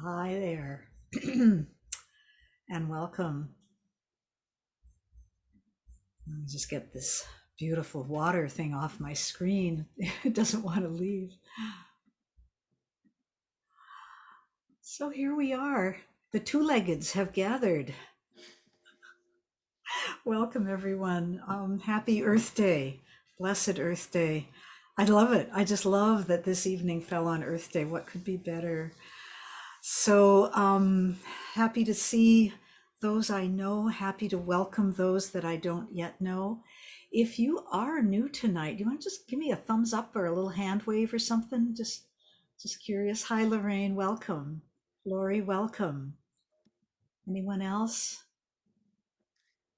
Hi there, and welcome. Let me just get this beautiful water thing off my screen. It doesn't want to leave. So here we are. The two-leggeds have gathered. Welcome, everyone. Happy Earth Day. Blessed Earth Day. I love it. I just love that this evening fell on Earth Day. What could be better? So happy to see those I know, happy to welcome those that I don't yet know. If you are new tonight, do you want to just give me a thumbs up or a little hand wave or something? Just curious. Hi, Lorraine, welcome. Lori, welcome. Anyone else?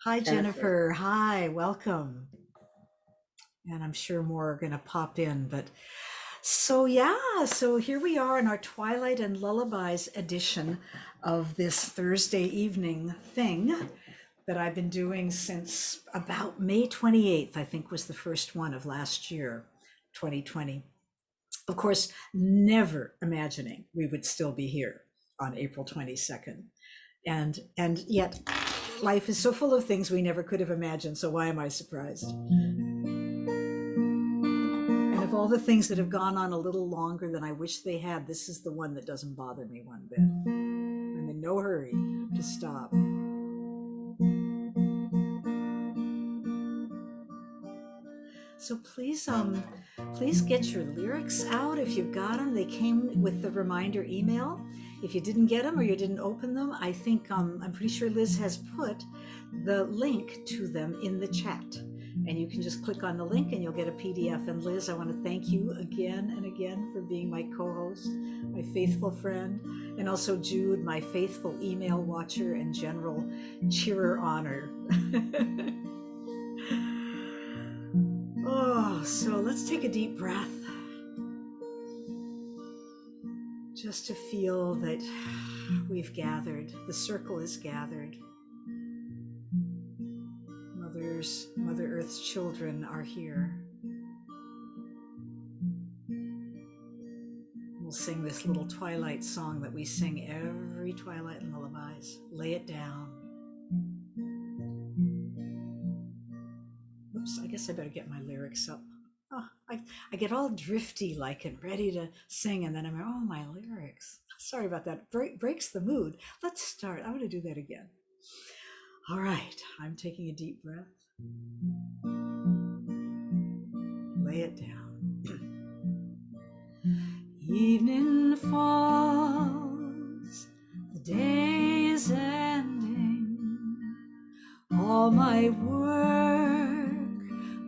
Hi, Jennifer. Jennifer. Hi, welcome. And I'm sure more are going to pop in, but so here we are in our Twilight and Lullabies edition of this Thursday evening thing that I've been doing since about May 28th, I think was the first one of last year, 2020. Of course, never imagining we would still be here on April 22nd. And yet life is so full of things we never could have imagined, so why am I surprised? And of all the things that have gone on a little longer than I wish they had, this is the one that doesn't bother me one bit. I'm in no hurry to stop. So please get your lyrics out if you've got them. They came with the reminder email. If you didn't get them or you didn't open them, I think I'm pretty sure Liz has put the link to them in the chat. And you can just click on the link and you'll get a PDF. And Liz, I want to thank you again and again for being my co-host, my faithful friend, and also Jude, my faithful email watcher and general cheerer honor. Oh, so let's take a deep breath just to feel that we've gathered. The circle is gathered. Mother Earth's children are here. We'll sing this little twilight song that we sing every Twilight and Lullabies. Lay it down. Oops, I guess I better get my lyrics up. Oh, I get all drifty like and ready to sing, and then I'm like, oh, my lyrics. Sorry about that. Breaks the mood. Let's start. I'm going to do that again. All right, I'm taking a deep breath. Lay it down. Evening falls, the day is ending. All my work,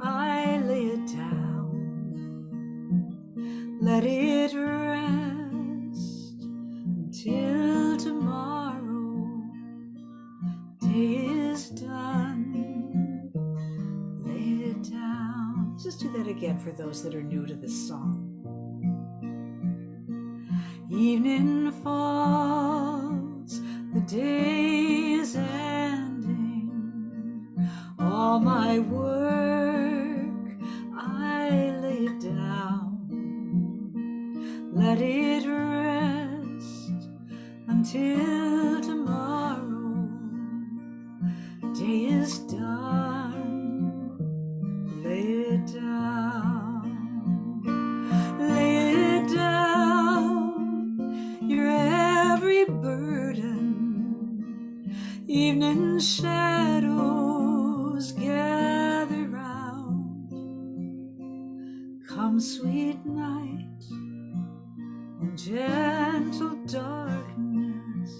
I lay it down. Let it rest until tomorrow. Day is done. Lay it down. Just do that again for those that are new to this song. Evening falls, the day is ending. All my work, I lay it down. Let it rest until tomorrow. Day is done. Lay it down. Lay it down. Your every burden. Evening shadows gather round. Come, sweet night, and gentle darkness.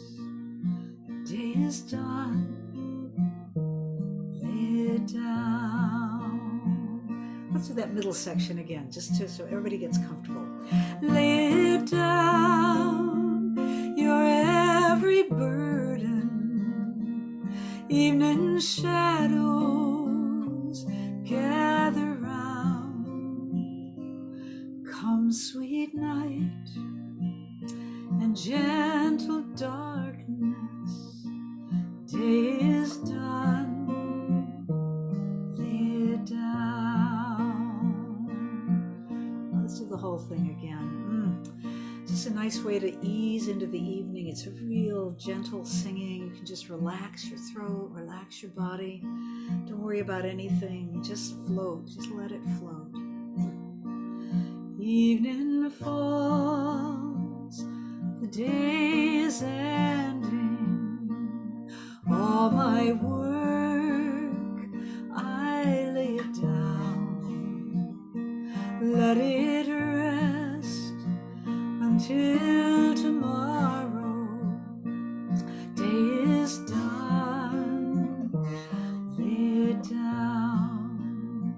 Day is done. Lay it down. Let's do that middle section again, just so everybody gets comfortable. Lay it down, your every burden. Evening shadows gather round. Come, sweet night, and gentle darkness. Day is done. Lay it down. Let's do the whole thing again. Just a nice way to ease into the evening. It's a real gentle singing. You can just relax your throat, relax your body. Don't worry about anything. Just float. Just let it float. Evening falls, the day is ending. All my work, I lay it down. Let it rest until tomorrow. Day is done. Lay it down.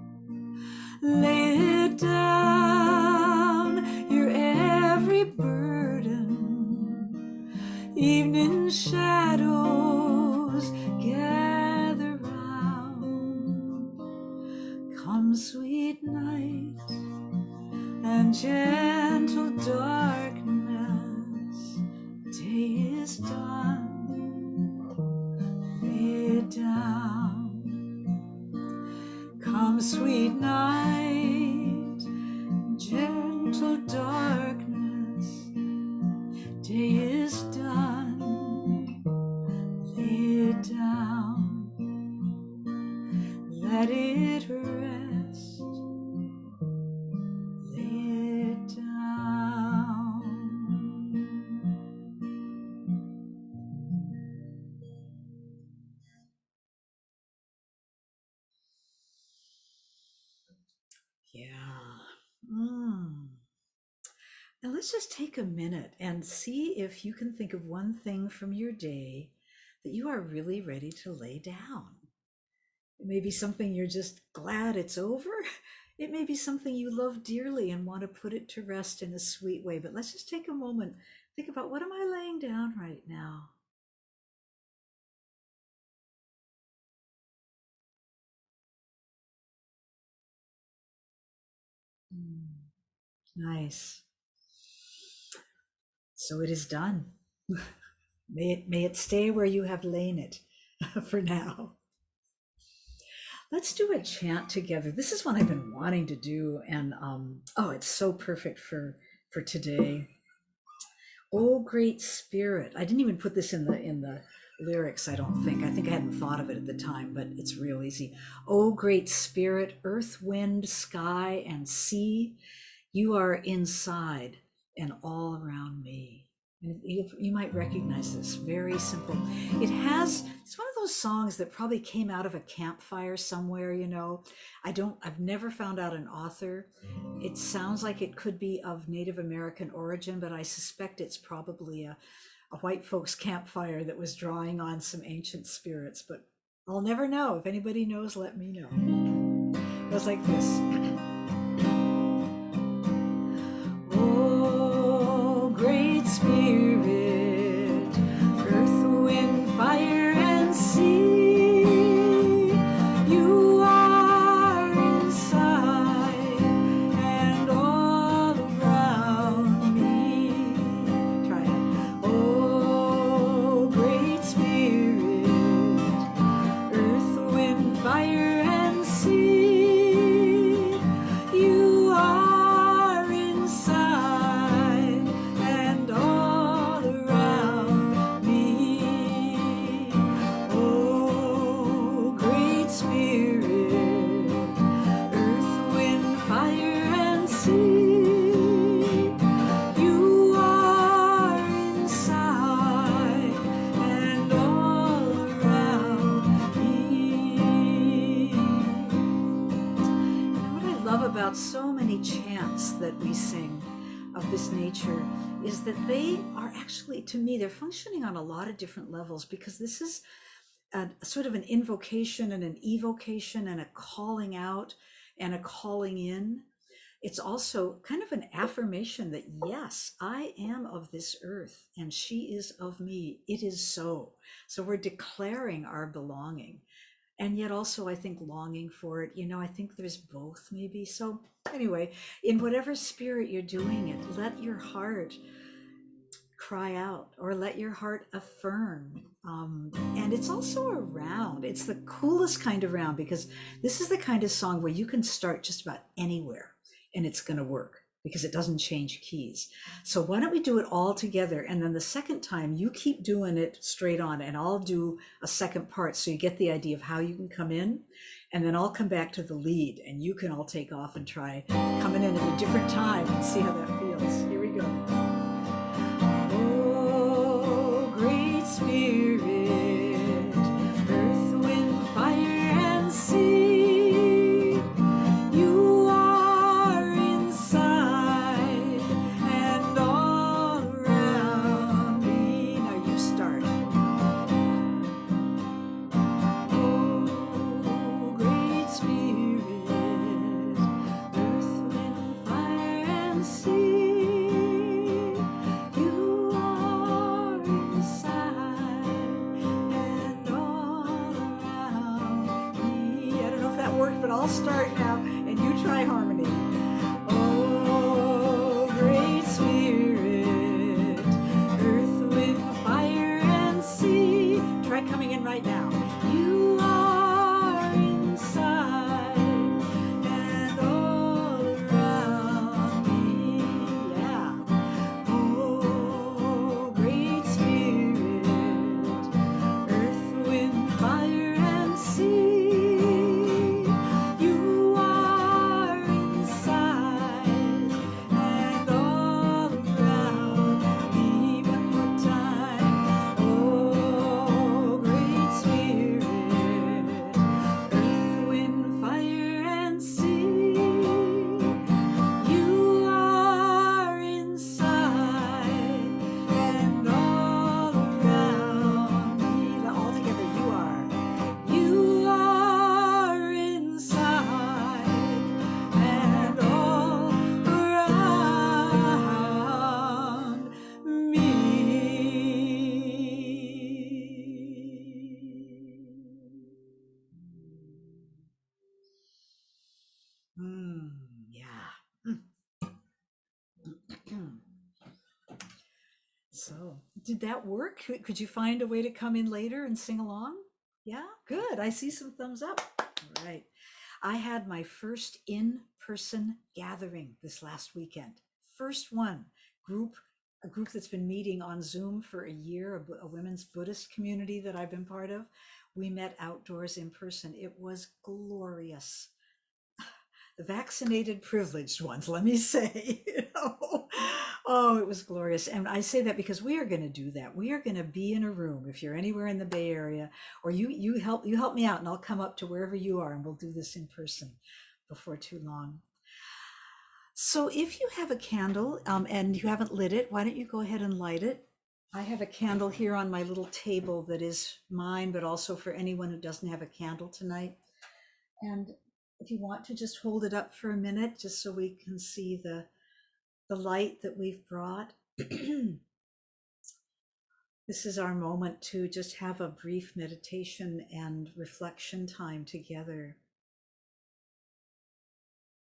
Lay it down, your every burden. Evening shadows gather round. Come, sweet night, and gentle darkness. Day is done. Lay it down. Come, sweet night, gentle darkness. Day is done. Lay it down. Let it rest. Lay it down. Yeah. Now let's just take a minute and see if you can think of one thing from your day that you are really ready to lay down. It may be something you're just glad it's over. It may be something you love dearly and want to put it to rest in a sweet way. But let's just take a moment, think about, what am I laying down right now? Mm, nice. So it is done. May it stay where you have lain it for now. Let's do a chant together. This is one I've been wanting to do, and oh, it's so perfect for today. Oh, great spirit. I didn't even put this in the lyrics, I don't think. I think I hadn't thought of it at the time, but it's real easy. Oh, great spirit, earth, wind, sky, and sea, you are inside and all around me. And you might recognize this, very simple. It's one of those songs that probably came out of a campfire somewhere, you know. I've never found out an author. It sounds like it could be of Native American origin, but I suspect it's probably a white folks campfire that was drawing on some ancient spirits, but I'll never know. If anybody knows, let me know. It goes like this. Oh, great spirit, earth, wind, fire, and sea, you are inside and all around me. Try it. Oh, great spirit, earth, wind, fire, and sea, you are inside and all around me. Oh, great spirit, earth, wind, fire, and sea, you are inside and all around me. What I love about so many chants that we sing of this nature is that they are actually, to me, they're functioning on a lot of different levels, because this is a sort of an invocation and an evocation and a calling out and a calling in. It's also kind of an affirmation that, yes, I am of this earth and she is of me. It is so. So we're declaring our belonging. And yet also, I think, longing for it. You know, I think there's both maybe. So anyway, in whatever spirit you're doing it, let your heart cry out or let your heart affirm. And it's also a round. It's the coolest kind of round, because this is the kind of song where you can start just about anywhere and it's going to work. because it doesn't change keys. So why don't we do it all together? And then the second time you keep doing it straight on and I'll do a second part. So you get the idea of how you can come in, and then I'll come back to the lead and you can all take off and try coming in at a different time and see how that feels. Here we go. Oh, great spirit, earth, wind, fire, and sea, you are inside and all around me. Now you start. Oh, great spirit, earth, wind, fire, and sea, you are inside and all around me. I don't know if that worked, but I'll start now and you try harmony. Oh, great spirit, earth, wind, fire, and sea. Try coming in right now. You are inside and all around me. Yeah. Oh, great spirit, earth, wind, fire, and sea, you are inside and all around me. One more time. Oh, great spirit, earth, wind, fire, and sea, you are inside and all around me. Now all together, you are inside and all around me. Yeah. So, did that work? Could you find a way to come in later and sing along? Yeah, good. I see some thumbs up. All right. I had my first in-person gathering this last weekend. First one, a group that's been meeting on Zoom for a year, a women's Buddhist community that I've been part of. We met outdoors in person. It was glorious. The vaccinated privileged ones, let me say. Oh, it was glorious. And I say that because we are going to do that. We are going to be in a room. If you're anywhere in the Bay Area, or you help me out and I'll come up to wherever you are and we'll do this in person before too long. So if you have a candle and you haven't lit it, why don't you go ahead and light it? I have a candle here on my little table that is mine, but also for anyone who doesn't have a candle tonight. And if you want to just hold it up for a minute, just so we can see the light that we've brought. This is our moment to just have a brief meditation and reflection time together.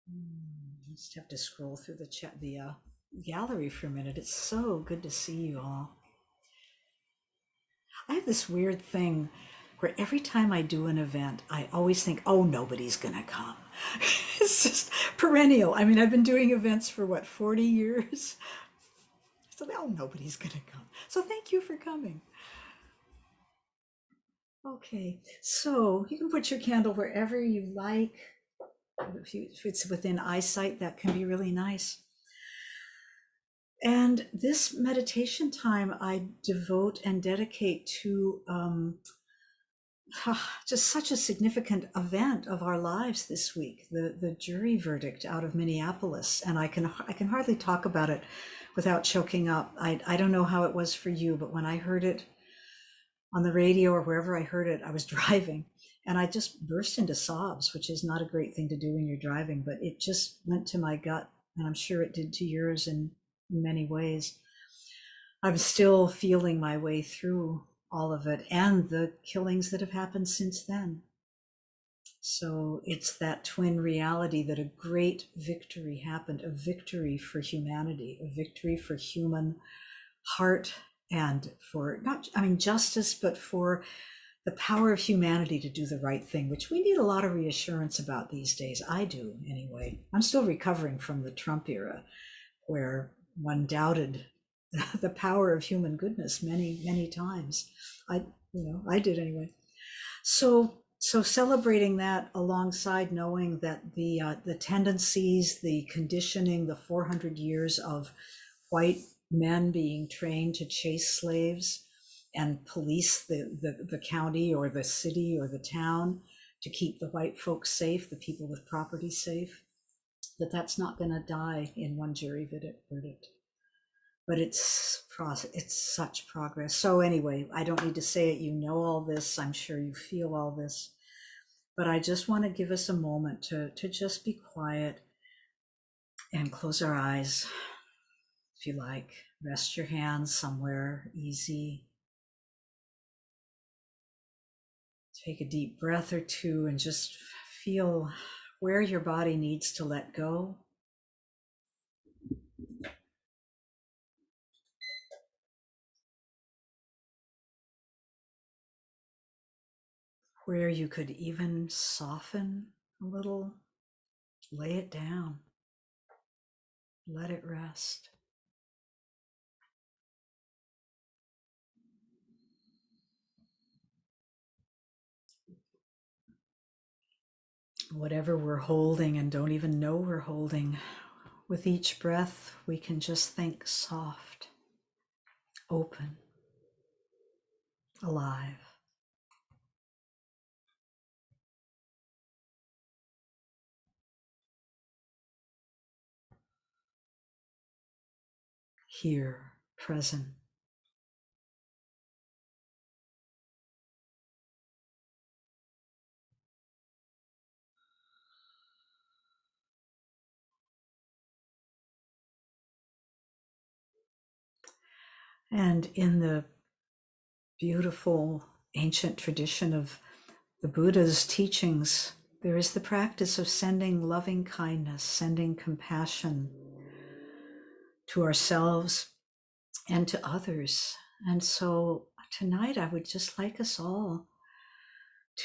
I just have to scroll through the gallery for a minute. It's so good to see you all. I have this weird thing where every time I do an event, I always think, oh, nobody's gonna come. It's just perennial. I mean, I've been doing events for what, 40 years? So, oh, nobody's gonna come. So thank you for coming. Okay, so you can put your candle wherever you like. If it's within eyesight, that can be really nice. And this meditation time I devote and dedicate to just such a significant event of our lives this week, the jury verdict out of Minneapolis. And I can hardly talk about it without choking up. I don't know how it was for you, but when I heard it on the radio or wherever I heard it, I was driving and I just burst into sobs, which is not a great thing to do when you're driving, but it just went to my gut, and I'm sure it did to yours in many ways. I'm still feeling my way through all of it and the killings that have happened since then. So it's that twin reality that a great victory happened, a victory for humanity, a victory for human heart, and for justice, but for the power of humanity to do the right thing, which we need a lot of reassurance about these days. I do anyway. I'm still recovering from the Trump era. where one doubted the power of human goodness many times. I did anyway. So celebrating that alongside knowing that the tendencies, the conditioning, the 400 years of white men being trained to chase slaves and police the county or the city or the town to keep the white folks safe, the people with property safe, that's not going to die in one jury verdict. But it's such progress. So anyway, I don't need to say it. You know all this. I'm sure you feel all this. But I just want to give us a moment to just be quiet and close our eyes. If you like, rest your hands somewhere easy. Take a deep breath or two and just feel where your body needs to let go. Where you could even soften a little, lay it down, let it rest. Whatever we're holding and don't even know we're holding, with each breath, we can just think soft, open, alive. Here, present. And in the beautiful ancient tradition of the Buddha's teachings, there is the practice of sending loving kindness, sending compassion to ourselves and to others. And so tonight, I would just like us all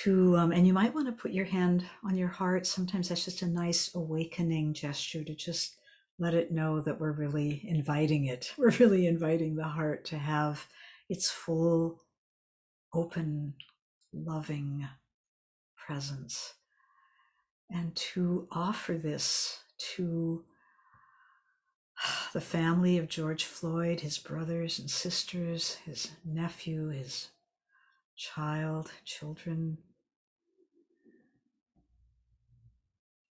to, and you might want to put your hand on your heart. Sometimes that's just a nice awakening gesture to just let it know that we're really inviting it. We're really inviting the heart to have its full, open, loving presence, and to offer this to the family of George Floyd, his brothers and sisters, his nephew, his children,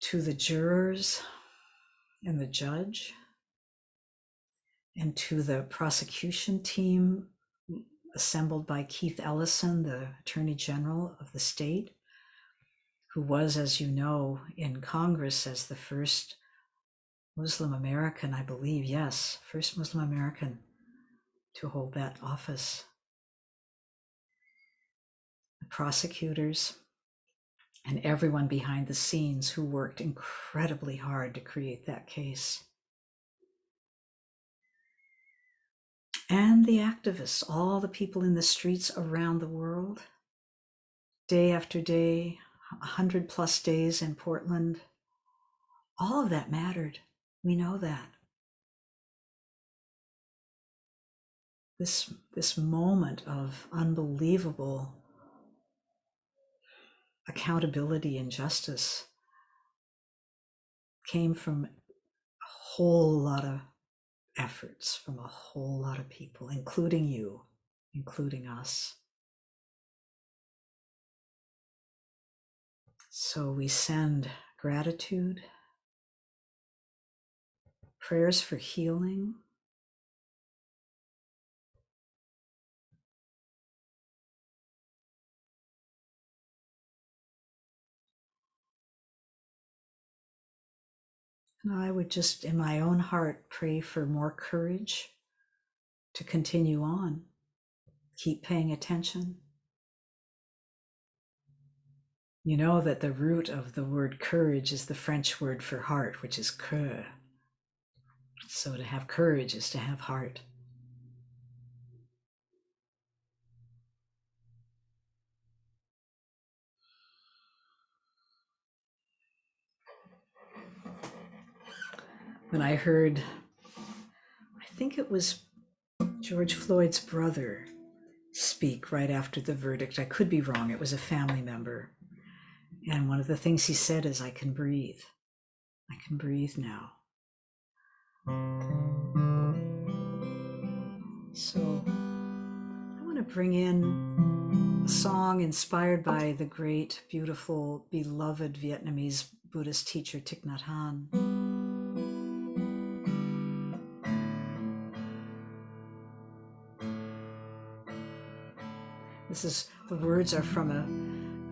to the jurors and the judge, and to the prosecution team assembled by Keith Ellison, the Attorney General of the state, who was, as you know, in Congress as the first Muslim American, I believe, yes, first Muslim American to hold that office. The prosecutors and everyone behind the scenes who worked incredibly hard to create that case. And the activists, all the people in the streets around the world, day after day, 100+ days in Portland, all of that mattered. We know that. This moment of unbelievable accountability and justice came from a whole lot of efforts from a whole lot of people, including you, including us. So we send gratitude, prayers for healing, and I would just, in my own heart, pray for more courage to continue on, keep paying attention. You know that the root of the word courage is the French word for heart, which is cœur. So to have courage is to have heart. When I heard think it was George Floyd's brother speak right after the verdict. I could be wrong. It was a family member. And one of the things he said is, I can breathe. I can breathe now. So I want to bring in a song inspired by the great, beautiful, beloved Vietnamese Buddhist teacher Thich Nhat Hanh. The words are from a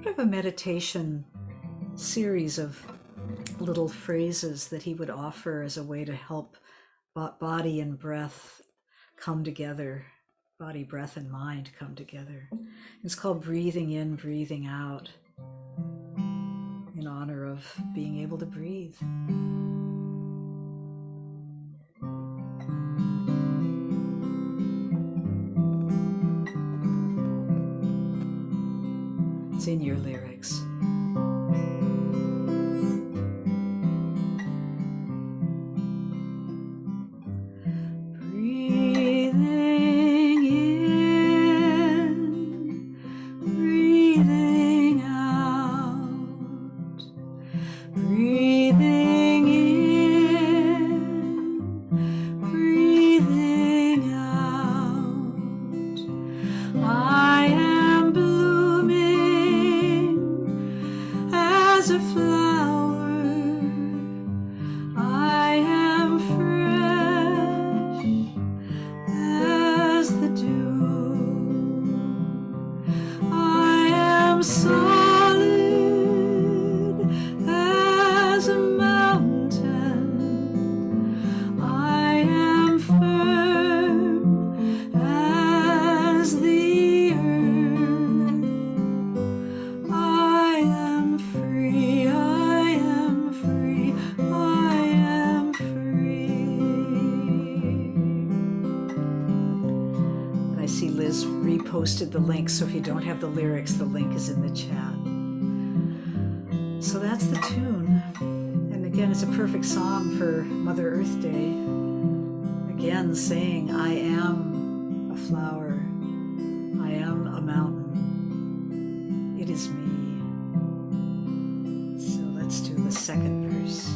bit of a meditation series of little phrases that he would offer as a way to help body and breath come together, body, breath, and mind come together. It's called breathing in, breathing out, in honor of being able to breathe. It's in your lyrics. Posted the link, so if you don't have the lyrics, the link is in the chat. So that's the tune, and again, it's a perfect song for Mother Earth Day. Again, saying, I am a flower, I am a mountain, it is me. So let's do the second verse.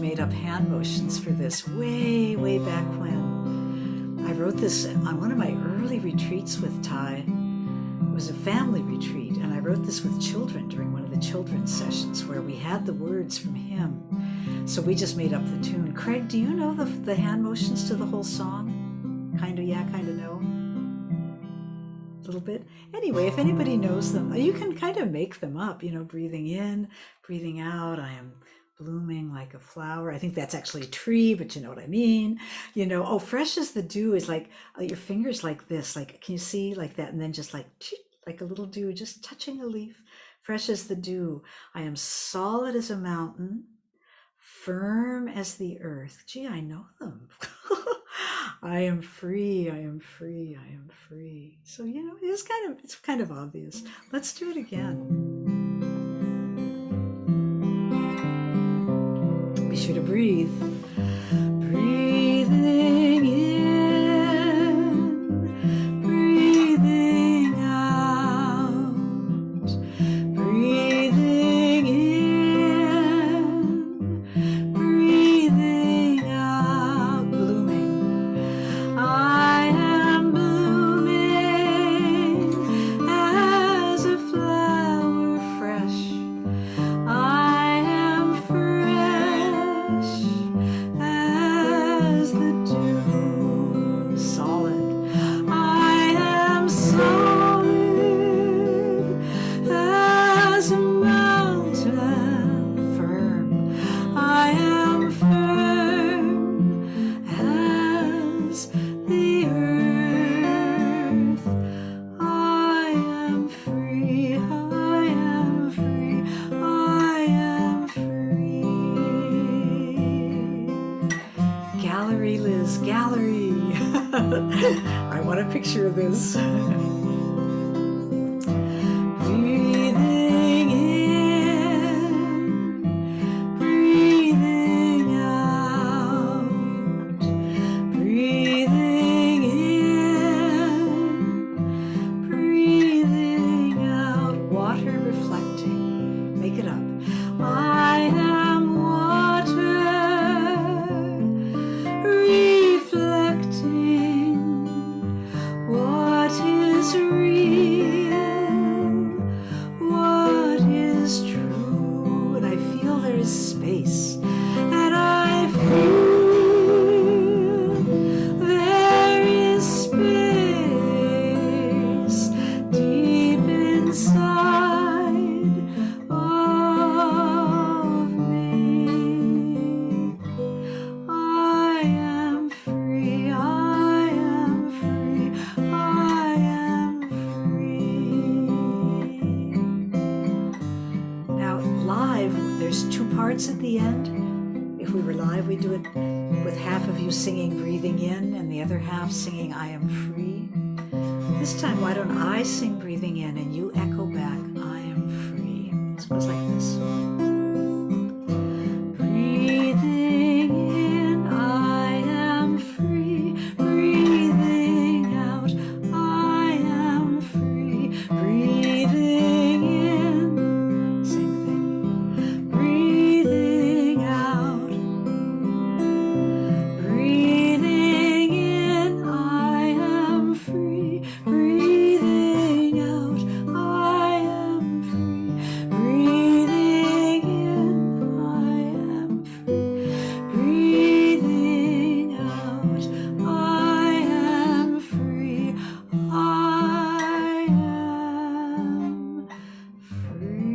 Made up hand motions for this way back when. I wrote this on one of my early retreats with Thai. It was a family retreat, and I wrote this with children during one of the children's sessions where we had the words from him. So we just made up the tune. Craig, do you know the hand motions to the whole song? Kind of, yeah, kind of know. A little bit. Anyway, if anybody knows them, you can kind of make them up, breathing in, breathing out. I am blooming like a flower. I think that's actually a tree, but you know what I mean. Oh, fresh as the dew is like your fingers like this. Like, can you see like that? And then just like a little dew, just touching a leaf. Fresh as the dew. I am solid as a mountain, firm as the earth. Gee, I know them. I am free. I am free. I am free. So, it's kind of obvious. Let's do it again. Sure to breathe. Breathing in, breathing out, breathing I want a picture of this. Breathing in, breathing out, breathing in, breathing out. Water reflecting. Make it up. I am water reflecting what is real, what is true. And I feel there is space, and I feel there is space deep inside of me. I am free, I am free, I am free. Now, live, there's two parts at the end. If we were live, we'd do it with half of you singing breathing in and the other half singing I am free. This time, why don't I sing breathing in and you echo back I am free. It goes like this. Breathing in, I am free. Breathing out, I am free. Breathing in, same thing. Breathing out, breathing in, I am free. Breathing out, I am free. Breathing in, I am free. Breathing out, I am free. I am free.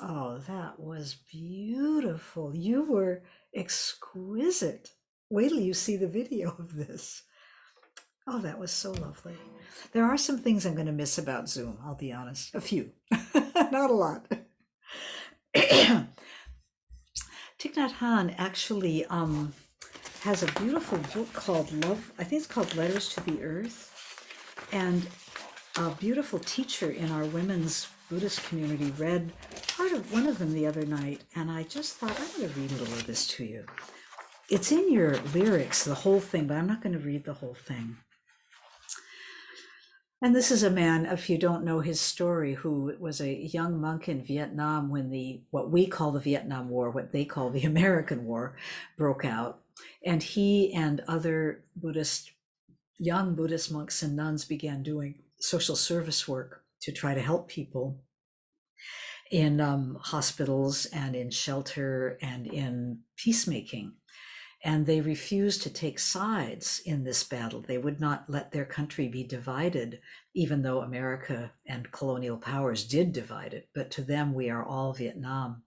Oh, that was beautiful. You were exquisite. Wait till you see the video of this. Oh, that was so lovely. There are some things I'm going to miss about Zoom, I'll be honest. A few, not a lot. Thich Nhat Hanh actually has a beautiful book called Love, I think it's called Letters to the Earth. And a beautiful teacher in our women's Buddhist community read part of one of them the other night, and I just thought I'm going to read a little of this to you. It's in your lyrics, the whole thing, but I'm not going to read the whole thing. And this is a man, if you don't know his story, who was a young monk in Vietnam when what we call the Vietnam War, what they call the American War, broke out. And he and other young Buddhist monks and nuns began doing social service work to try to help people in hospitals and in shelter and in peacemaking. And they refused to take sides in this battle. They would not let their country be divided, even though America and colonial powers did divide it. But to them, we are all Vietnam.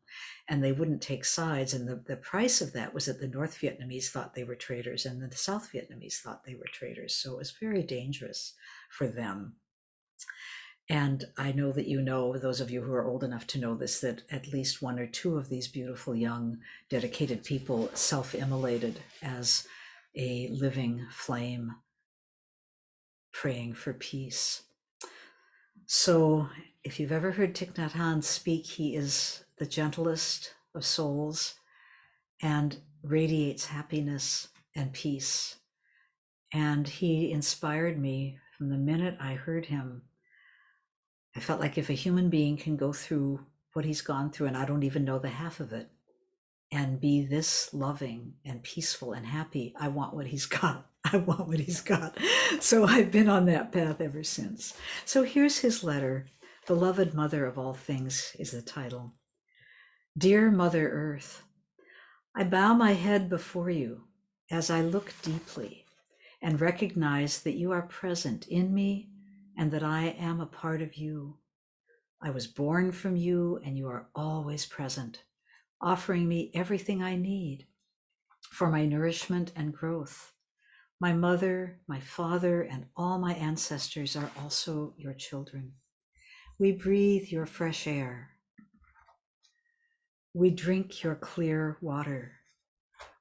And they wouldn't take sides. And the price of that was that the North Vietnamese thought they were traitors and the South Vietnamese thought they were traitors. So it was very dangerous for them. And I know that you know, those of you who are old enough to know this, that at least one or two of these beautiful, young, dedicated people self-immolated as a living flame, praying for peace. So if you've ever heard Thich Nhat Hanh speak, he is the gentlest of souls and radiates happiness and peace. And he inspired me from the minute I heard him. I felt like if a human being can go through what he's gone through, and I don't even know the half of it, and be this loving and peaceful and happy, I want what he's got. I want what he's got. So I've been on that path ever since. So here's his letter. Beloved Mother of All Things is the title. Dear Mother Earth, I bow my head before you as I look deeply and recognize that you are present in me and that I am a part of you. I was born from you and you are always present, offering me everything I need for my nourishment and growth. My mother, my father, and all my ancestors are also your children. We breathe your fresh air. We drink your clear water.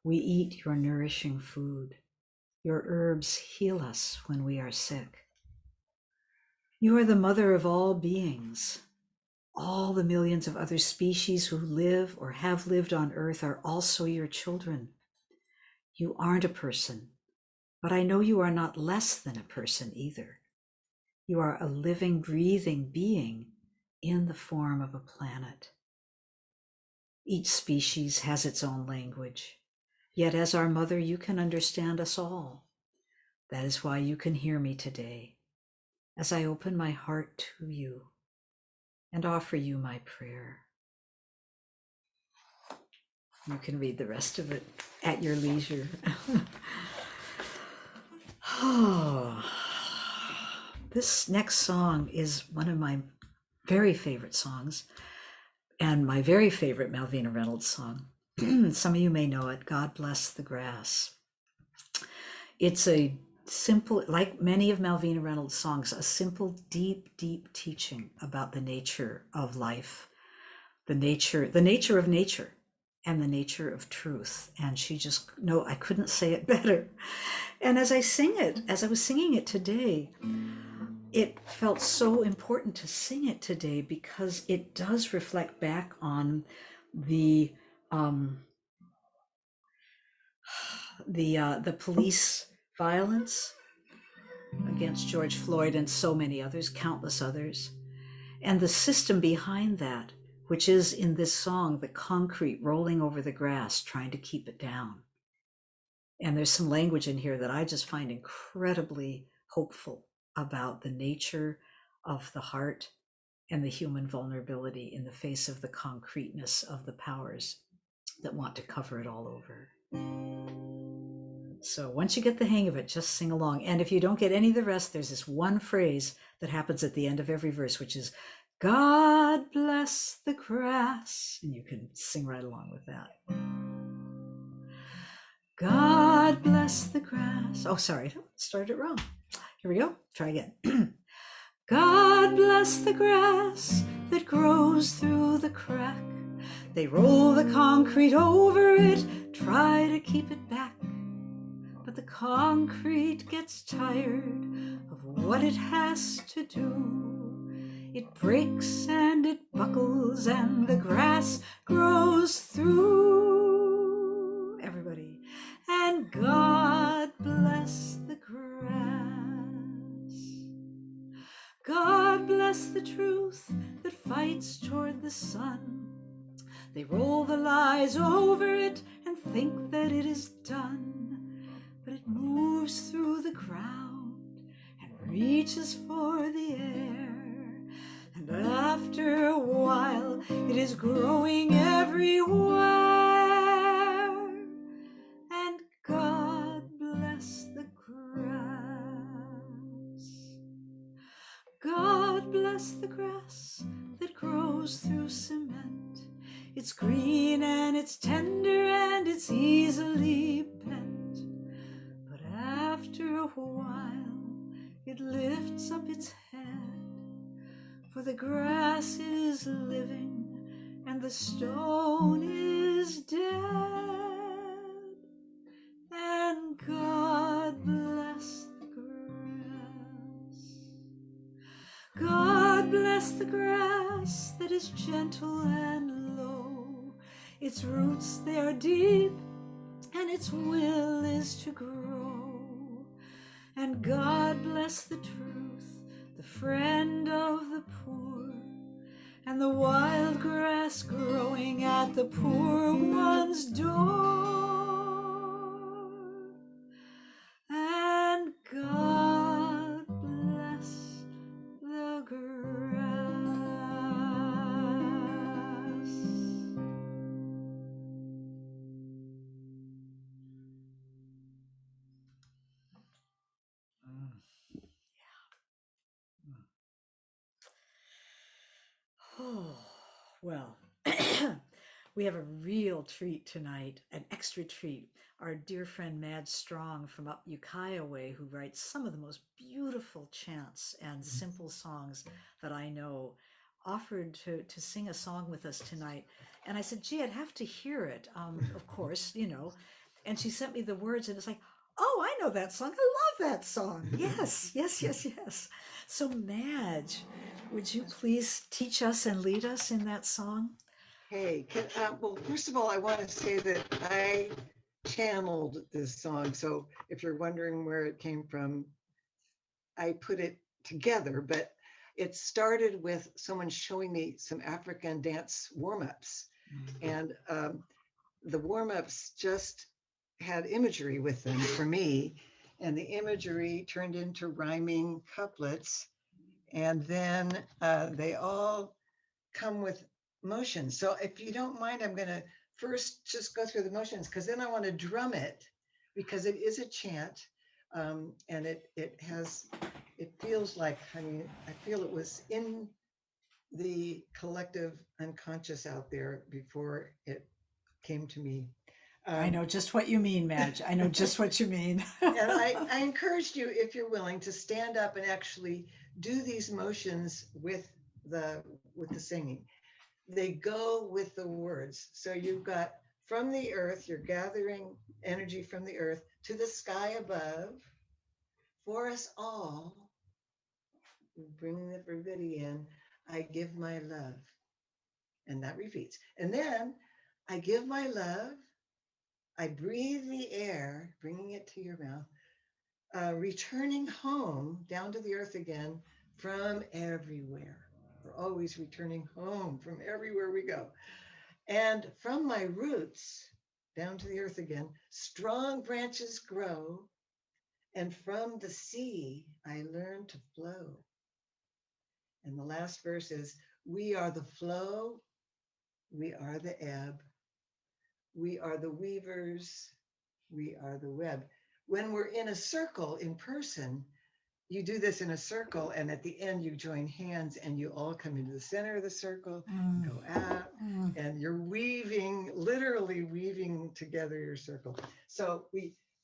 We eat your nourishing food. Your herbs heal us when we are sick. You are the mother of all beings. All the millions of other species who live or have lived on Earth are also your children. You aren't a person, but I know you are not less than a person either. You are a living, breathing being in the form of a planet. Each species has its own language, yet as our mother, you can understand us all. That is why you can hear me today, as I open my heart to you and offer you my prayer. You can read the rest of it at your leisure. Oh, this next song is one of my very favorite songs and my very favorite Malvina Reynolds song. Some of you may know it, God Bless the Grass. It's a simple, like many of Malvina Reynolds' songs, a simple, deep, deep teaching about the nature of life, the nature of nature, and the nature of truth. And she just, no, I couldn't say it better. And as I sing it, as I was singing it today, it felt so important to sing it today because it does reflect back on the police violence against George Floyd and so many others, countless others, and the system behind that, which is in this song, the concrete rolling over the grass, trying to keep it down. And there's some language in here that I just find incredibly hopeful about the nature of the heart and the human vulnerability in the face of the concreteness of the powers that want to cover it all over. So once you get the hang of it, just sing along. And if you don't get any of the rest, there's this one phrase that happens at the end of every verse, which is, God bless the grass. And you can sing right along with that. God bless the grass. Oh, sorry, started it wrong. Here we go. Try again. God bless the grass that grows through the crack. They roll the concrete over it, try to keep it back. But the concrete gets tired of what it has to do. It breaks and it buckles and the grass grows through. Everybody. And God bless the grass. God bless the truth that fights toward the sun. They roll the lies over it and think that it is done. But it moves through the ground and reaches for the air. And after a while, it is growing everywhere. And God bless the grass. God bless the grass that grows through cement. It's green and it's tender and it's easily bent. But after a while, it lifts up its head. For the grass is living and the stone is dead. And God bless the grass. God bless the grass that is gentle and low. Its roots, they are deep, and its will is to grow. And God bless the truth, the friend of the poor, and the wild grass growing at the poor one's door. And God bless the grass. Oh, well, we have a real treat tonight, an extra treat. Our dear friend Madge Strong from up Ukiah way, who writes some of the most beautiful chants and simple songs that I know, offered to sing a song with us tonight. And I said, gee, I'd have to hear it, of course, you know. And she sent me the words, and it's like, oh, I know that song. I love that song. Yes, yes, yes, yes. So, Madge, would you please teach us and lead us in that song? Hey, well, first of all, I want to say that I channeled this song. So if you're wondering where it came from, I put it together, but it started with someone showing me some African dance warm-ups. And the warm-ups just had imagery with them for me. And the imagery turned into rhyming couplets. And then they all come with motions. So if you don't mind, I'm going to first just go through the motions because then I want to drum it because it is a chant, and it feels like, I mean, I feel it was in the collective unconscious out there before it came to me. I Um, know just what you mean, Madge. I know just what you mean. and I encouraged you, if you're willing, to stand up and actually do these motions the with the singing. They go with the words. So you've got from the earth, you're gathering energy from the earth to the sky above. For us all, bringing everybody in, I give my love. And that repeats. And then I give my love, I breathe the air, bringing it to your mouth, returning home down to the earth again from everywhere. We're always returning home from everywhere we go. And from my roots down to the earth again, strong branches grow. And from the sea, I learn to flow. And the last verse is, we are the flow, we are the ebb, we are the weavers, we are the web. When we're in a circle in person, you do this in a circle, and at the end you join hands and you all come into the center of the circle, Mm, go out, mm. and you're weaving, literally weaving together your circle. So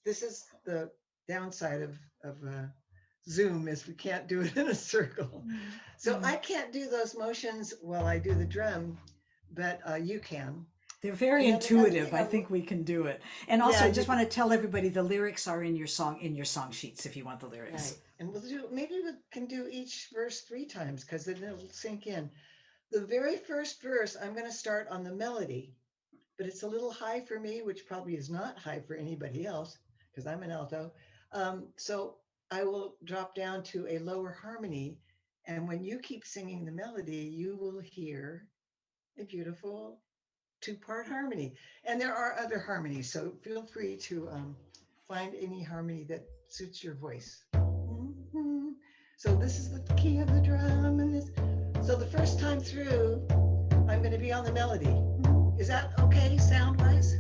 this is the downside of Zoom, is we can't do it in a circle. So I can't do those motions while I do the drum, but you can. They're very And then the other intuitive. thing I think we can do it. And also, yeah, I just want to tell everybody the lyrics are in your song sheets if you want the right. lyrics. And maybe we can do each verse 3 times because then it'll sink in. The very first verse, I'm going to start on the melody, but it's a little high for me, which probably is not high for anybody else because I'm an alto. So I will drop down to a lower harmony. And when you keep singing the melody, you will hear a beautiful 2-part harmony. And there are other harmonies, so feel free to find any harmony that suits your voice. So this is the key of the drum, and this. So the first time through, I'm going to be on the melody. Is that okay, sound-wise?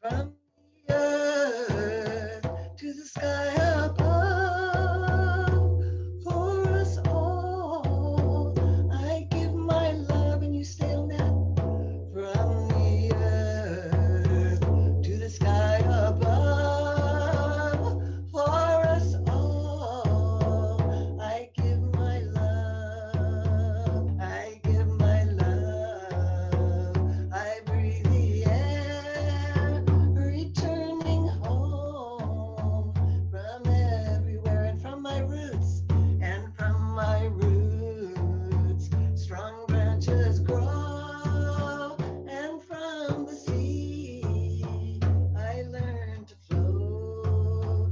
From the earth to the sky above, for us all, I give my love, and you stay on that. From the earth to the sky above, for us all, I give my love, I give my love, I breathe the air, returning home from everywhere, and from my roots, strong branches grow, and from the sea, I learn to flow.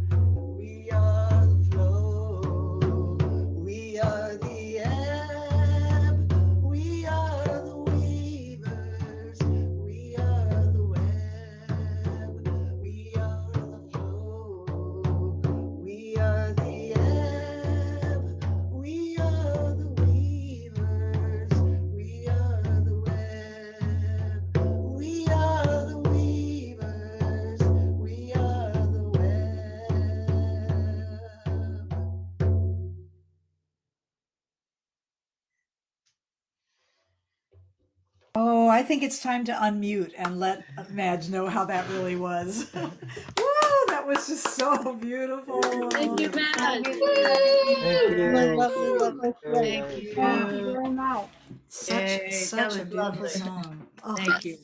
We are the flow, we are the ebb, we are the weavers, we are the web, we are the flow, we are the ebb, we are the weavers, we are the web, we are the weavers, we are the web. Oh, I think it's time to unmute and let Madge know how that really was. Woo, that That was just so beautiful. Thank you, Madge. Thank you. Lovely, lovely. Thank Thank you you. very much. Such Yay, that such a was beautiful lovely. song. Oh, Thank you.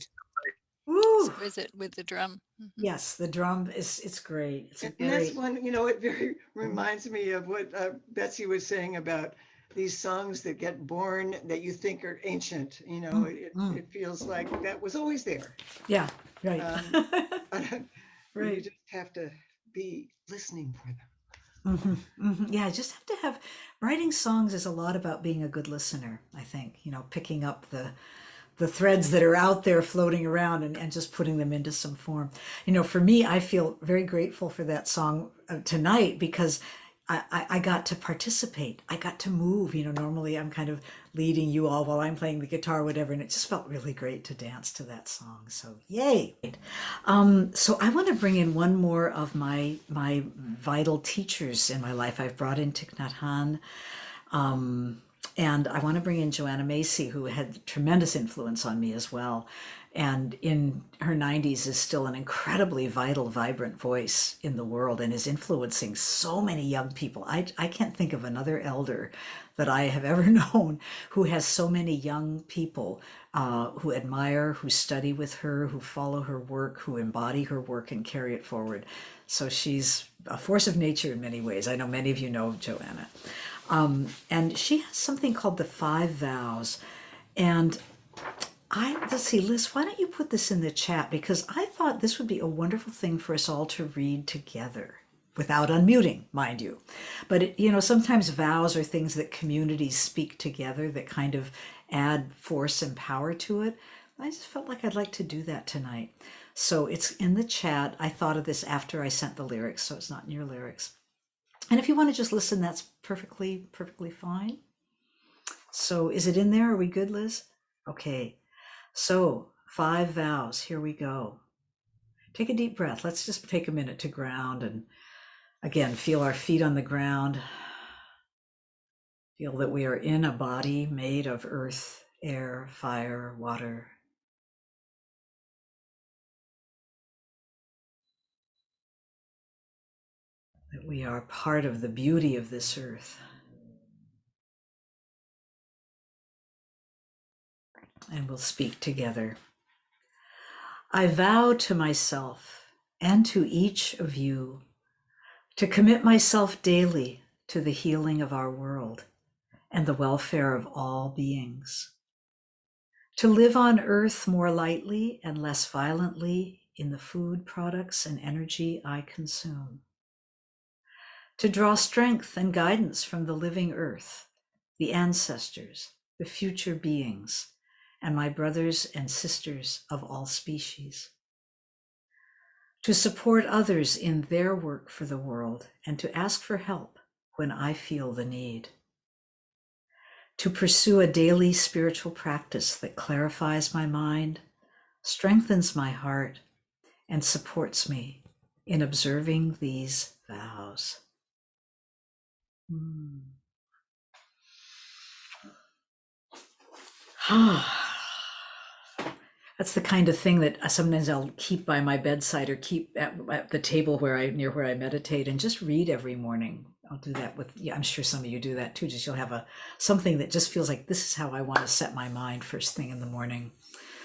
woo. Exquisite with the drum. Mhm. Yes, the drum is it's great. It's a And that's great. one, it very reminds me of what Betsy was saying about these songs that get born that you think are ancient. It feels like that was always there. Yeah, right. You Right. just have to be listening for them. Yeah, I just have to have writing songs is a lot about being a good listener, I think, picking up the threads that are out there floating around and just putting them into some form. For me, I feel very grateful for that song tonight because I got to participate. I got to move. Normally I'm kind of leading you all while I'm playing the guitar, whatever, and it just felt really great to dance to that song. So yay! So I want to bring in one more of my vital teachers in my life. I've brought in Thich Nhat Hanh. And I want to bring in Joanna Macy, who had tremendous influence on me as well. And in her 90s is still an incredibly vital, vibrant voice in the world and is influencing so many young people. I can't think of another elder that I have ever known who has so many young people who admire, who study with her, who follow her work, who embody her work and carry it forward. So she's a force of nature in many ways. I know many of you know Joanna. And she has something called the 5 Vows. And let's see, Liz, why don't you put this in the chat? Because I thought this would be a wonderful thing for us all to read together without unmuting, mind you. But, sometimes vows are things that communities speak together that kind of add force and power to it. I just felt like I'd like to do that tonight. So it's in the chat. I thought of this after I sent the lyrics, so it's not in your lyrics. And if you want to just listen, that's perfectly fine. So is it in there? Are we good, Liz? Okay. So 5 vows. Here we go. Take a deep breath. Let's just take a minute to ground and again, feel our feet on the ground. Feel that we are in a body made of earth, air, fire, water. That we are part of the beauty of this earth. And we'll speak together. I vow to myself and to each of you to commit myself daily to the healing of our world and the welfare of all beings, to live on earth more lightly and less violently in the food, products, and energy I consume, to draw strength and guidance from the living earth, the ancestors, the future beings, and my brothers and sisters of all species, to support others in their work for the world and to ask for help when I feel the need, to pursue a daily spiritual practice that clarifies my mind, strengthens my heart, and supports me in observing these vows. That's the kind of thing that sometimes I'll keep by my bedside or keep at the table near where I meditate and just read every morning. I'll do that I'm sure some of you do that too. Just you'll have something that just feels like this is how I want to set my mind first thing in the morning.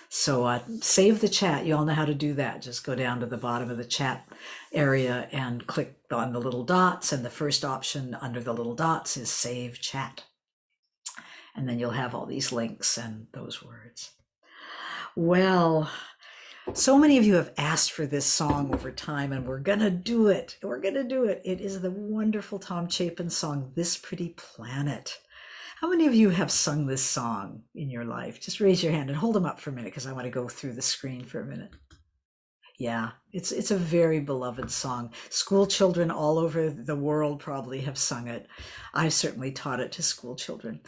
So save the chat. You all know how to do that. Just go down to the bottom of the chat area and click on the little dots. And the first option under the little dots is save chat. And then you'll have all these links and those words. Well, so many of you have asked for this song over time, and we're gonna do it. We're gonna do it. It is the wonderful Tom Chapin song, This Pretty Planet. How many of you have sung this song in your life? Just raise your hand and hold them up for a minute because I want to go through the screen for a minute. Yeah, it's a very beloved song. School children all over the world probably have sung it. I've certainly taught it to school children.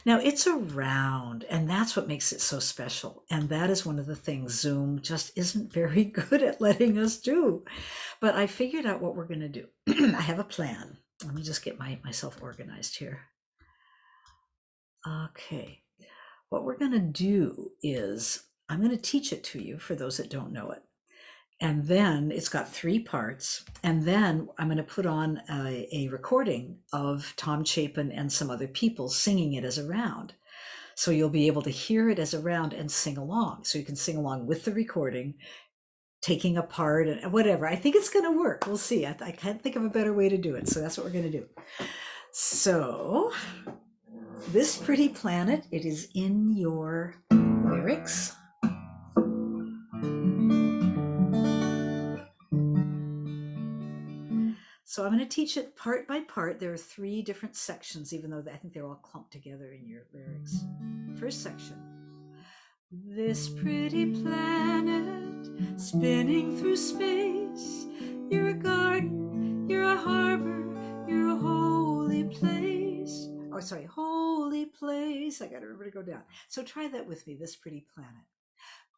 Now it's around, and that's what makes it so special. And that is one of the things Zoom just isn't very good at letting us do. But I figured out what we're going to do. I have a plan. Let me just get myself organized here. Okay, what we're going to do is I'm going to teach it to you for those that don't know it. And then it's got 3 parts. And then I'm going to put on a recording of Tom Chapin and some other people singing it as a round. So you'll be able to hear it as a round and sing along. So you can sing along with the recording, taking a part and whatever. I think it's going to work. We'll see. I can't think of a better way to do it. So that's what we're going to do. So this pretty planet, it is in your lyrics. So I'm going to teach it part by part. There are 3 different sections, even though I think they're all clumped together in your lyrics. First section. This pretty planet spinning through space. You're a garden, you're a harbor, you're a holy place. Oh, sorry, holy place. I got to remember to go down. So try that with me. This pretty planet.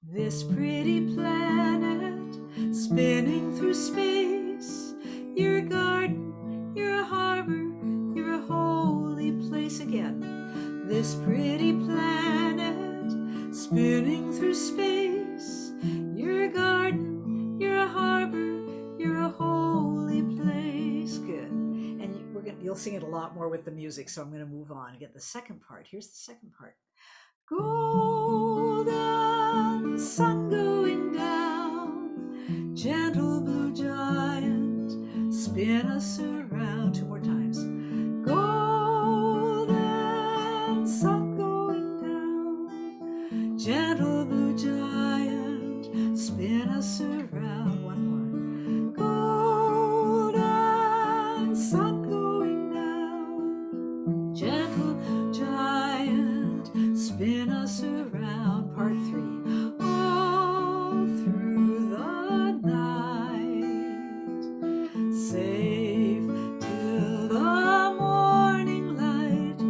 This pretty planet spinning through space. You're a garden, you're a harbor, you're a holy place again. This pretty planet spinning through space. You're a garden, you're a harbor, you're a holy place. Good. And you'll sing it a lot more with the music, so I'm going to move on and get the second part. Here's the second part. Golden sun going down, gentle blue giant, spin us around. 2 more times. Golden sun going down, gentle blue giant, spin us around. 1 more. Golden sun going down, gentle giant, spin us around. Part 3. All through the night, safe till the morning light.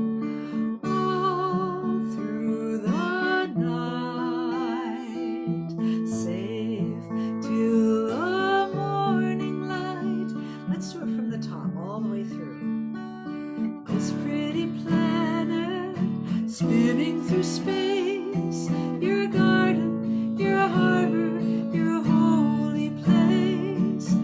All through the night, safe till the morning light. Let's do it from the top, all the way through. This pretty planet spinning through space. You're a garden, you're a harbor, you're a holy place.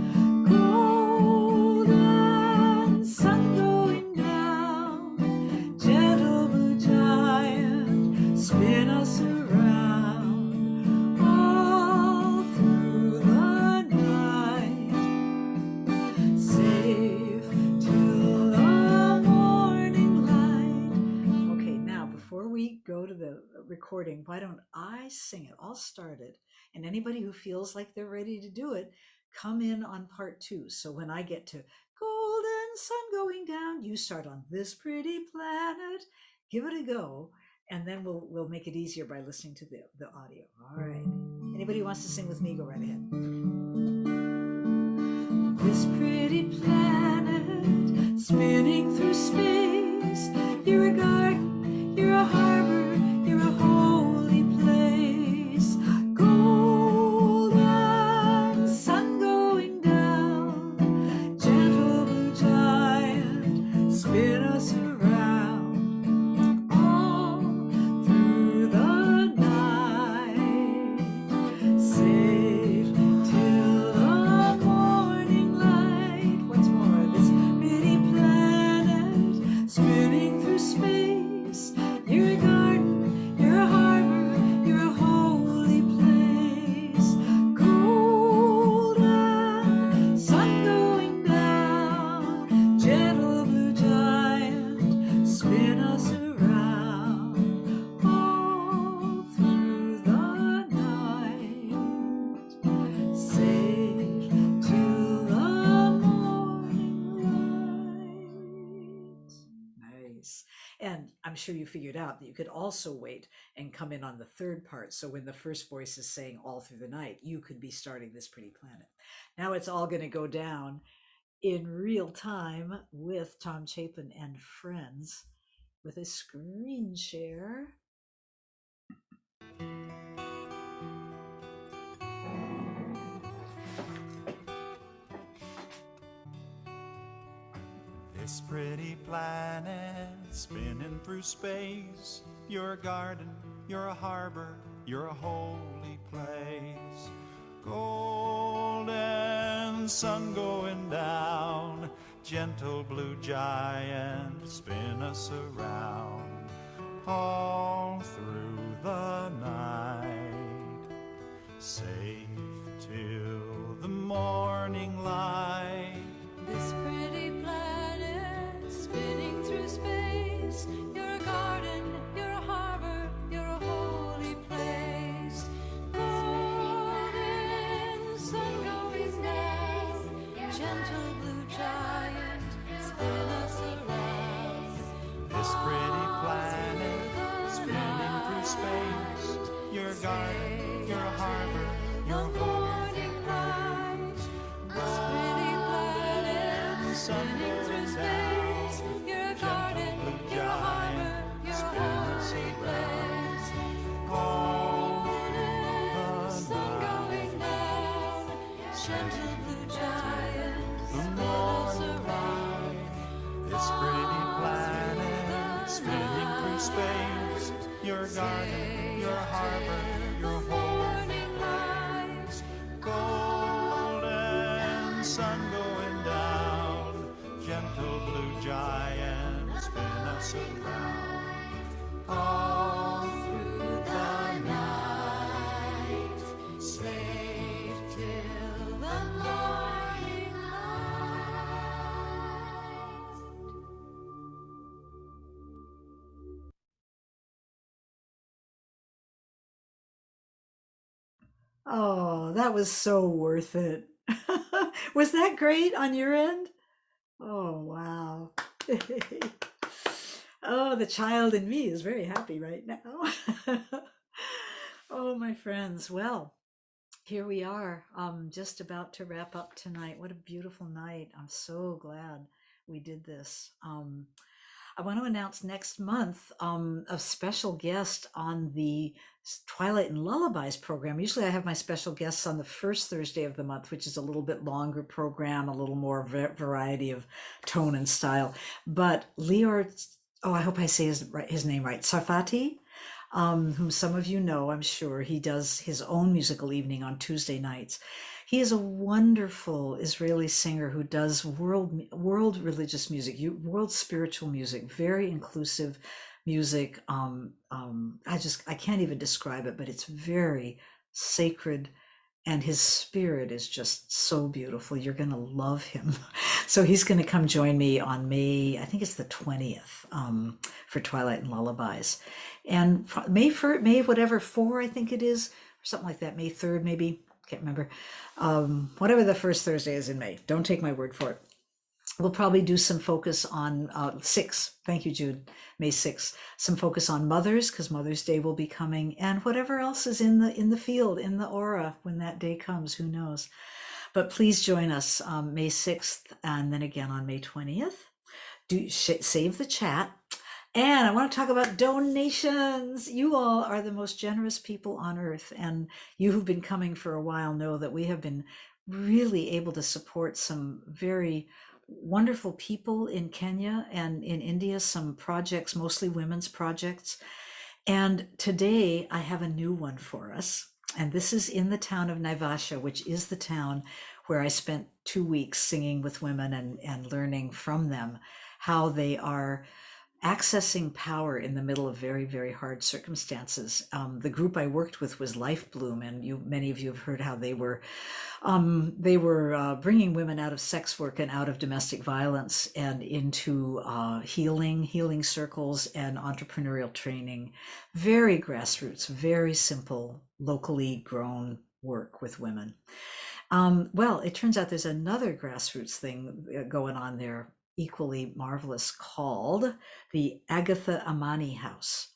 Golden sun going down, gentle blue giant, spin us around. All through the night, safe till the morning light. Okay, now before we go to the recording, why don't I sing it? I'll start it. And anybody who feels like they're ready to do it, come in on part 2. So when I get to golden sun going down, you start on this pretty planet. Give it a go. And then we'll make it easier by listening to the audio. All right. Anybody who wants to sing with me, go right ahead. This pretty planet spinning through space. You're a garden, you're a harbor, you're a holy place. Golden sun going down, gentle blue giant, spin us around. All through the night, safe till the morning light. Once more. This pretty planet spinning through space. You're a garden, you're a harbor, you're a holy place. Golden sun going down, gentle blue giant, spin us around. All through the night, safe till the morning light. Nice. And I'm sure you figured out that you could also wait and come in on the third part. So when the first voice is saying all through the night, you could be starting This Pretty Planet. Now it's all going to go down in real time with Tom Chapin and friends with a screen share. This pretty planet spinning through space. You're a garden, you're a harbor, you're a holy place. Go sun going down. Gentle blue giant, spin us around all through the night. Safe till the morning light. This pretty planet spinning through space. You're a garden, you're a harbor, you're a holy place. Golden sun going down, gentle blue giant, spin us around. This pretty planet spinning through space. Your garden, your harbor, your morning light. This pretty planet sun spinning through going space. down. You're a garden, Blue you're a harbor, giant, you're a spin us holy around place. all Golden the sun night. going down, gentle blue giant, The spin us morning around. light. This pretty planet spinning through space. Your garden, your harbor, your holy place. Golden sun going down. Gentle blue giant, spin us around all through the night. Safe till the morning light. Oh, that was so worth it. Was that great on your end? Oh, wow. Oh, the child in me is very happy right now. Oh, my friends. Well, here we are, just about to wrap up tonight. What a beautiful night. I'm so glad we did this. I want to announce next month a special guest on the Twilight and Lullabies program. Usually I have my special guests on the first Thursday of the month, which is a little bit longer program, a little more variety of tone and style. But Lior, oh, I hope I say his name right, Sarfati, whom some of you know, I'm sure. He does his own musical evening on Tuesday nights. He is a wonderful Israeli singer who does world religious music, world spiritual music, very inclusive music. I can't even describe it, but it's very sacred, and his spirit is just so beautiful. You're going to love him. So he's going to come join me on May, I think it's the 20th, for Twilight and Lullabies. And May 4, I think it is, or something like that, May 3rd, maybe, can't remember. Whatever the first Thursday is in May, don't take my word for it. We'll probably do some focus on 6. Thank you, Jude. May 6th. Some focus on mothers, because Mother's Day will be coming, and whatever else is in the field, in the aura when that day comes. Who knows? But please join us May 6th, and then again on May 20th. Save the chat. And I want to talk about donations. You all are the most generous people on earth, and you who've been coming for a while know that we have been really able to support some very wonderful people in Kenya and in India, some projects, mostly women's projects. And today I have a new one for us. And this is in the town of Naivasha, which is the town where I spent 2 weeks singing with women and learning from them how they are accessing power in the middle of very, very hard circumstances. The group I worked with was Life Bloom, and many of you have heard how they were bringing women out of sex work and out of domestic violence and into healing circles and entrepreneurial training. Very grassroots, very simple, locally grown work with women. Well, it turns out there's another grassroots thing going on there, equally marvelous, called the Agatha Amani House.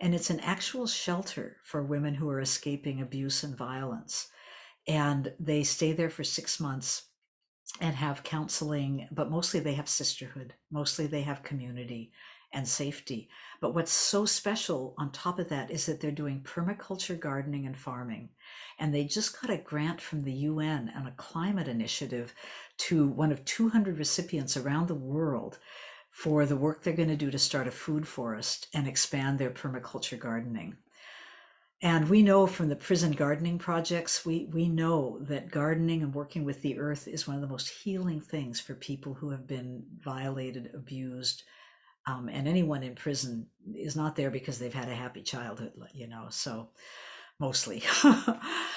And it's an actual shelter for women who are escaping abuse and violence. And they stay there for 6 months and have counseling, but mostly they have sisterhood. Mostly they have community and safety. But what's so special on top of that is that they're doing permaculture gardening and farming. And they just got a grant from the UN on a climate initiative to one of 200 recipients around the world for the work they're going to do to start a food forest and expand their permaculture gardening. And we know from the prison gardening projects, we know that gardening and working with the earth is one of the most healing things for people who have been violated, abused, and anyone in prison is not there because they've had a happy childhood, so mostly.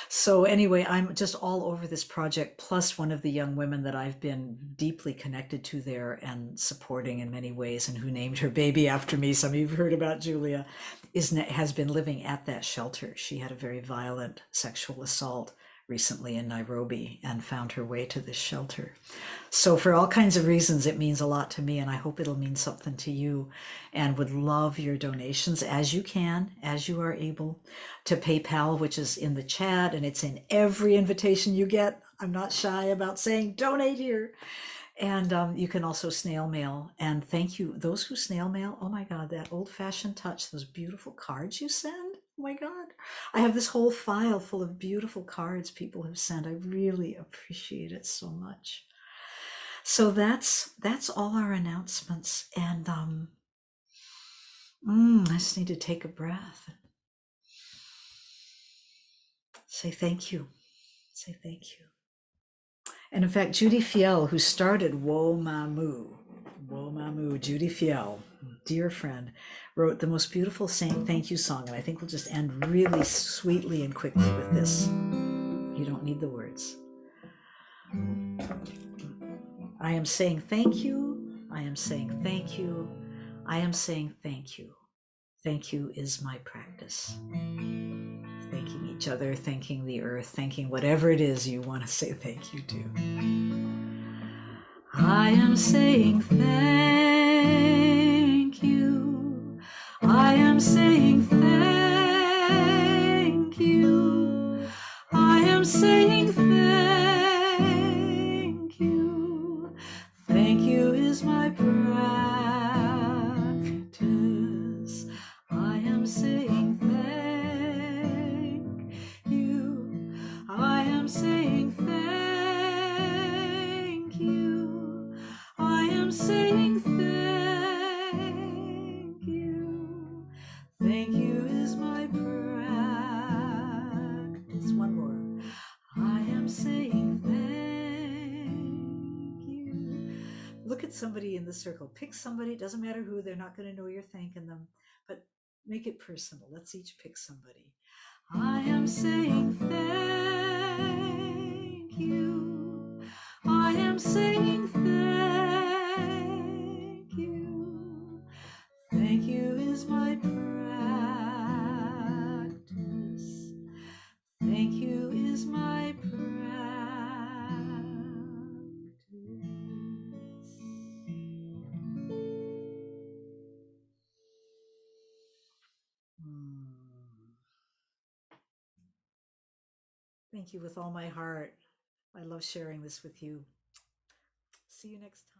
So anyway, I'm just all over this project, plus one of the young women that I've been deeply connected to there and supporting in many ways, and who named her baby after me. Some of you have heard about Julia, has been living at that shelter. She had a very violent sexual assault recently in Nairobi and found her way to this shelter. So for all kinds of reasons, it means a lot to me, and I hope it'll mean something to you, and would love your donations as you can, as you are able, to PayPal, which is in the chat, and it's in every invitation you get. I'm not shy about saying donate here. And you can also snail mail. And thank you, those who snail mail. Oh my God, that old-fashioned touch, those beautiful cards you send. Oh my God. I have this whole file full of beautiful cards people have sent. I really appreciate it so much. So that's all our announcements. And I just need to take a breath. Say thank you. Say thank you. And in fact, Judy Fiel, who started Wo Mamu, Judy Fiel, dear friend, wrote the most beautiful thank you song. And I think we'll just end really sweetly and quickly with this. You don't need the words. I am saying thank you. I am saying thank you. I am saying thank you. Thank you is my practice. Thanking each other, thanking the earth, thanking whatever it is you want to say thank you to. I am saying thank you. I am saying thank you. I am saying thank you. Thank you is my practice. I am saying thank you. I am saying thank you. I am saying thank you. Thank you is my practice. One more. I am saying thank you. Look at somebody in the circle. Pick somebody. It doesn't matter who. They're not going to know you're thanking them, but make it personal. Let's each pick somebody. I am saying thank you. I am saying thank you. Thank you is my practice. Thank you is my practice. Thank you with all my heart. I love sharing this with you. See you next time.